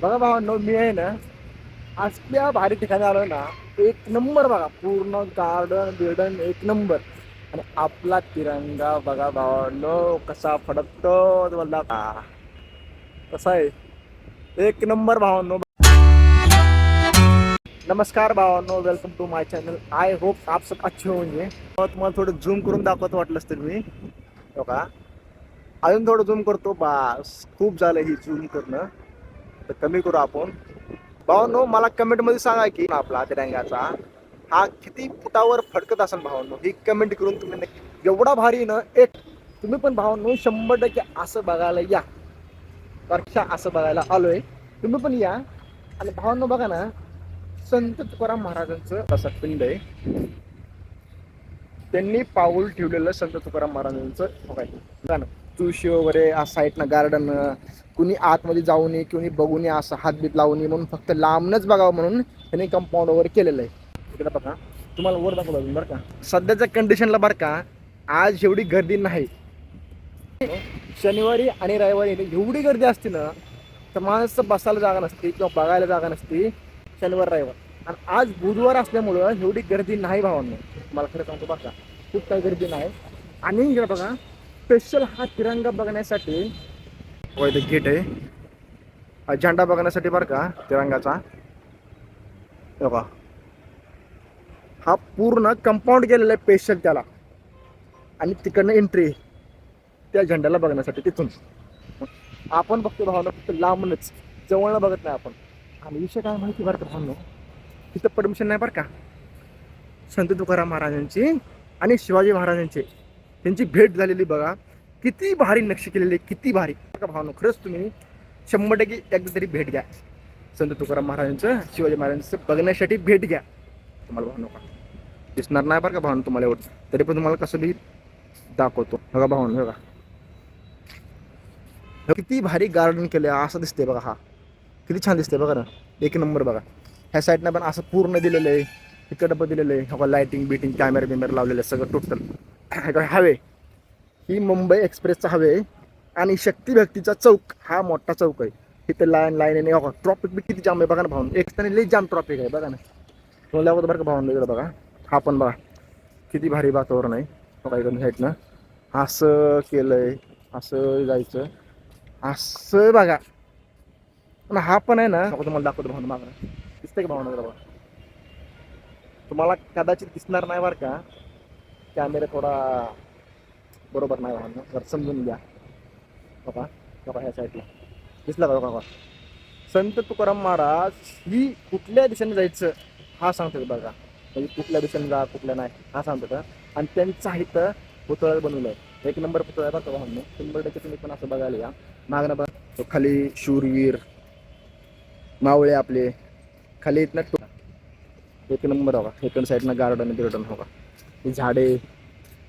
बघा भावांनो, मी आहे ना असल्या भारी ठिकाणी आलो ना. एक नंबर बघा, पूर्ण गार्डन बिर्डन एक नंबर. आणि आपला तिरंगा बघा भावांनो कसा फडकतो तुम्हाला का कसा आहे. एक नंबर भावांनो. नमस्कार भावांनो, welcome to my channel. I hope आप सब अच्छे होंगे. तुम्हाला थोडं झूम करून दाखवतो वाटलंच तर मी हो का. अजून थोडं झूम करतो, बास खूप झालं ही झूम करणं, तर कमी करू आपण. भावांनो मला कमेंट मध्ये सांगा की आपला तिरंगाचा हा किती फुटावर फडकत असेल भावांनो. ही कमेंट करून तुम्ही नक्की एवढा भारी ना. एक तुम्ही पण भावांनो 100% असं बघायला या. परीक्षा असं बघायला आलोय, तुम्ही पण या. आणि भावांनो बघा ना, संत तुकाराम महाराजांचं असं पिंड आहे. त्यांनी पाऊल ठेवलेलं संत तुकाराम महाराजांचं बघा ना. तुळशी वगैरे असं साईडनं गार्डन, कुणी आतमध्ये जाऊ नये, कुणी बघू नये, असं हातबीत लावू नये म्हणून फक्त लांबनच बघावं म्हणून त्यांनी कंपाऊंड वगैरे केलेलं आहे. इकडे बघा, तुम्हाला वर दाखवलं बरं का. सध्याच्या कंडिशनला बरं का, आज एवढी गर्दी नाही. शनिवारी आणि रविवारी एवढी गर्दी असते ना, तर माणसं बसायला जागा नसते किंवा बघायला जागा नसते शनिवार रविवार. आणि आज बुधवार असल्यामुळं एवढी गर्दी नाही भावांनो. मला खरं सांगतो बघा, खूप काही गर्दी नाही. आणि इकडे बघा, स्पेशल हा तिरंगा बघण्यासाठी गेट आहे. हा झेंडा बघण्यासाठी बरं का तिरंगाचा बघा. हा पूर्ण कंपाऊंड केलेला आहे स्पेशल त्याला. आणि तिकडनं एंट्री त्या झेंड्याला बघण्यासाठी तिथून. आपण बघतो भावना फक्त लांबूनच, जवळनं बघत नाही आपण. आणि विषय काय माहिती बरं का भावनो, तिथं परमिशन नाही बरं का. संत तुकाराम महाराजांची आणि शिवाजी महाराजांची त्यांची भेट झालेली बघा. किती भारी नक्षी केलेली, किती भारी का भावनो. खरंच तुम्ही 100% एकदा तरी भेट घ्या. संत तुकाराम महाराजांचं शिवाजी महाराजांचं बघण्यासाठी भेट घ्या. तुम्हाला भावनो का दिसणार नाही बरं का भावनो तुम्हाला एवढं, तरी पण तुम्हाला कसं बी दाखवतो बघा भावनो. बघा किती भारी गार्डन केलं असं दिसते बघा. हा किती छान दिसते बघा ना, एक नंबर बघा. ह्या साईडनं पण असं पूर्ण दिलेलं आहे, इकडं पण दिलेलं आहे. हो लाईटिंग बिटिंग कॅमेरा बिमेरा लावलेलं आहे सगळं टोटल. हवे ही मुंबई एक्सप्रेसचा हवे. आणि शक्तिभक्तीचा चौक हा मोठा चौक आहे. तिथे लाईन हो ट्रॉफिक बी किती जाम आहे बघा ना भावून. एक लई जाम ट्रॉफिक आहे बघा ना. तुम्हाला बरं का भावून इकडं बघा. हा पण बघा किती भारी वातावरण आहे बघा. इकडून साईडनं असं केलंय, असं जायचं असं बघा. पण हा पण आहे ना, तुम्हाला दाखवतो भावना मागणं. दिसतंय का भावना बघा. तुम्हाला कदाचित दिसणार नाही बरं का, कॅमेरा थोडा बरोबर नाही भावना, जर समजून घ्या बघा. बघा ह्या साईडला दिसला का बघा. संत तुकाराम महाराज ही कुठल्या दिशेने जायचं हा सांगतात बघा. म्हणजे कुठल्या दिशेने जा, कुठल्या नाही हा सांगतात. आणि त्यांचा इथं पुतळा बनवलाय, एक नंबर पुतळा आहे बघा भावना. 100% तुम्ही पण असं बघायला या. मागणं बघा खाली शूरवीर मावळे आपले खाली इथनं एक नंबर बघा. इकडं साईडनं गार्डन बिर्डन बघा. ही झाडे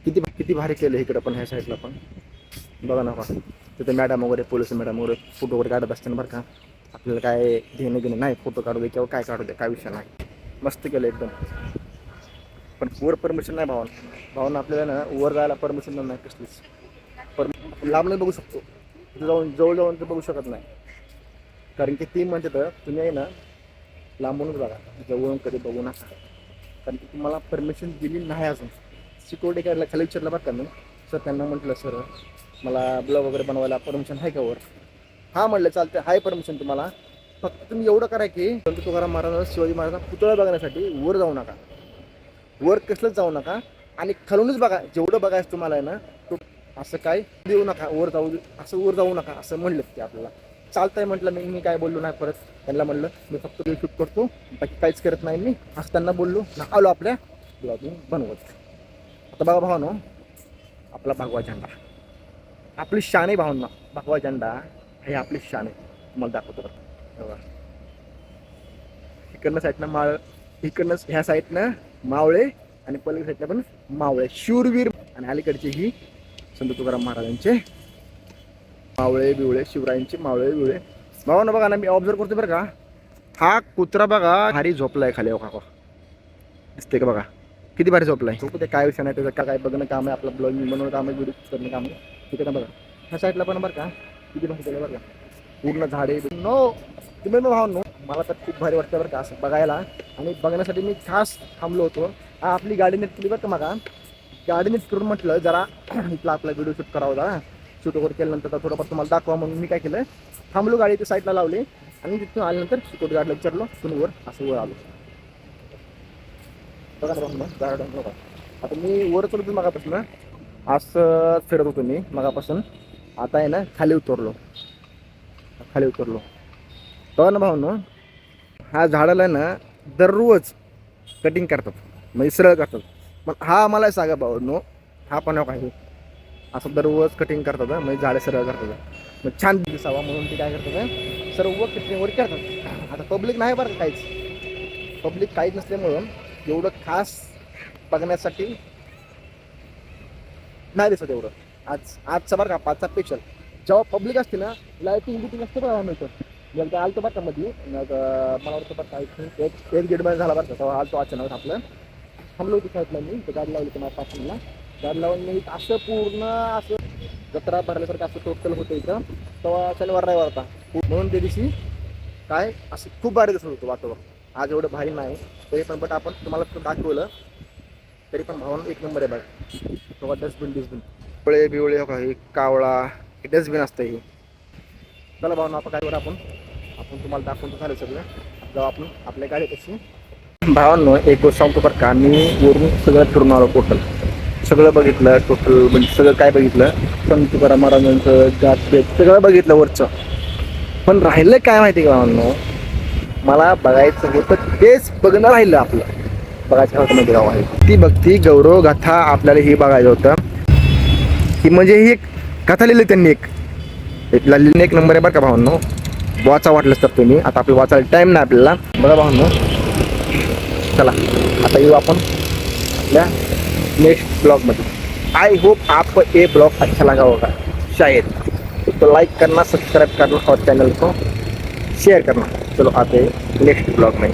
किती किती भारी केलं इकडं पण. ह्या साईडला पण बघा ना बघा. तिथे मॅडम वगैरे, पोलीस मॅडम वगैरे फोटो वगैरे काढत असते ना बरं का. आपल्याला काय घेणं नाही, फोटो काढू दे किंवा काय काढू दे, काय विषय नाही. मस्त केलं एकदम. पण वर परमिशन नाही भावना आपल्याला ना. वर जायला परमिशन नाही कसलीच. लांब नाही बघू शकतो, जाऊन जवळ जाऊन तर बघू शकत नाही. कारण की ती म्हणते तर तुम्ही आहे ना लांबूनच बघा, जवळून कधी बघू नका. कारण की तुम्हाला परमिशन दिली नाही अजून. सिक्युरिटी गार्डला खाली विचारलं बघा मी. सर त्यांना म्हटलं सर मला ब्लॉग वगैरे बनवायला परमिशन आहे का वर. हां म्हटलं चालतं, आहे परमिशन तुम्हाला. फक्त तुम्ही एवढं करा की संत तुकाराम महाराज शिवाजी महाराजांचा पुतळा बघण्यासाठी वर जाऊ नका, वर कसलंच जाऊ नका. आणि खालूनच बघा, जेवढं बघायचं तुम्हाला आहे ना. तो असं काय देऊ नका, वर जाऊ नका असं म्हणलं ते आपल्याला. चालतंय म्हटलं मी काय बोललो नाही. परत त्यांना म्हणलं मी फक्त शूट करतो, बाकी काहीच करत नाही मी असं त्यांना बोललो ना. आलो आपल्या ब्लॉगिंग बनवत. आता बघा भावानो, आपला भगवा झेंडा आपली शान आहे भावना. भगवा झेंडा हे आपली शान आहे. तुम्हाला दाखवतो बघा. इकडनं साईडनं इकडनं ह्या साईडनं मावळे आणि पलीकडे साईडनं पण मावळे शूरवीर. आणि अलीकडचे ही संत तुकाराम महाराजांचे मावळे बिवळे, शिवरायांचे मावळे बिवळे भावानं बघा ना. मी ऑब्झर्व करतो बरं का. हा कुत्रा बघा भारी झोपलाय खाली बघा. दिसते का बघा किती भारी झोपलाय. झोपू ते काय विषय नाही त्याचं. काय बघणं काम आहे आपलं, ब्लॉगिंग बनवणं काम आहे, व्हिडिओ करणं काम आहे. ठीक आहे ना बघा. ह्या साईडला पण बरं का किती भारी केलं बरं का. पूर्ण झाडे नो तुम्ही मग भावनो मला तर खूप भारी वाटतं बरं का असं बघायला. आणि बघण्यासाठी मी खास थांबलो होतो. आपली गाडी नीट केली बरं का मगा. गाडी नीट करून म्हटलं जरा इथला आपला व्हिडिओ शूट करावा होता. शूट वगैरे केल्यानंतर थोडंफार तुम्हाला दाखवा म्हणून मी काय केलं, थांबलो गाडी त्या साईडला लावली आणि तिथून आल्यानंतर सिक्युरिटी गार्डला विचारलो तुम्ही वर असं वर आलो. बघा ना बघा गार्डन बघा. आता मी वर चलतो मगापासून असं फिरत होतो मी मगापासून. आता आहे ना खाली उतरलो. बघा ना भाऊ ना, हा झाडाला ना दररोज कटिंग करतात म्हणजे सरळ करतात. पण हा मला सांगा भाऊ नो, हा पण आहे असं दररोज कटिंग करतात म्हणजे झाडं सरळ करतात मग छान दिसावा म्हणून ते काय करतात सर्व कटिंग वगैरे करतात. आता पब्लिक नाही बरं काहीच नसल्यामुळं एवढं खास बघण्यासाठी नाही दिसत एवढं. आजचा बरं का 5चा स्पेशल जेव्हा पब्लिक असते ना लाईटिंग बिटिंग असते बघा मिळतं. एकदा आलतो बरं का मध्ये मग मला वाटतं बरं का एक गेटमध्ये झाला बरं का तेव्हा आलतो अचानक आपलं. थांबलो होती साईडला मी तर गाडी लावली तुम्हाला पासूनला गाडी लावून मी असं पूर्ण असं जत्रा भरल्यासारखं असं टोटल होतं इथं. तेव्हा शनिवार रविवार होता म्हणून त्या दिवशी काय असं खूप भारी दिसत होतं वातावरण. आज एवढं भारी नाही तरी पण बट आपण तुम्हाला दाखवलं तरी पण भावना एक नंबर आहे बघा. तेव्हा डस्टबिन पिवळे बिवळे हो का हे कावळा हे डस्टबिन असतं हे. चला भावना आपण काय करू आपण तुम्हाला दाखवून झालं सगळं जेव्हा आपण आपल्या गाडी कशी. भावांनो एक गोष्ट सांगतो बरं का, मी वरून सगळं फिरून आलो टोटल सगळं बघितलं. टोटल म्हणजे सगळं काय बघितलं संत तुकाराम महाराजांचं जात सगळं बघितलं वरचं. पण राहिलं काय माहिती का भावांनो, मला बघायचं होतं तेच बघणं राहिलं आपलं. बघायचं होतं म्हणजे गाव आहे ती भक्ती गौरव गाथा आपल्याला ही बघायचं होतं. ही म्हणजे ही एक कथा लिहिली त्यांनी एक लिहिली एक नंबर आहे बरं का भावांनो. वाचा वाटलंच तर तुम्ही आता आपलं वाचायला टाईम नाही आपल्याला. बघा भावांनो चला आता येऊ आपण आपल्या नेक्स्ट ब्लॉगमध्ये. आई होप आपको ये ब्लॉग अच्छा लगा होगा शायद, तो लाइक करना सब्सक्राइब करना और चैनल को शेयर करना. चलो आते नेक्स्ट ब्लॉग में.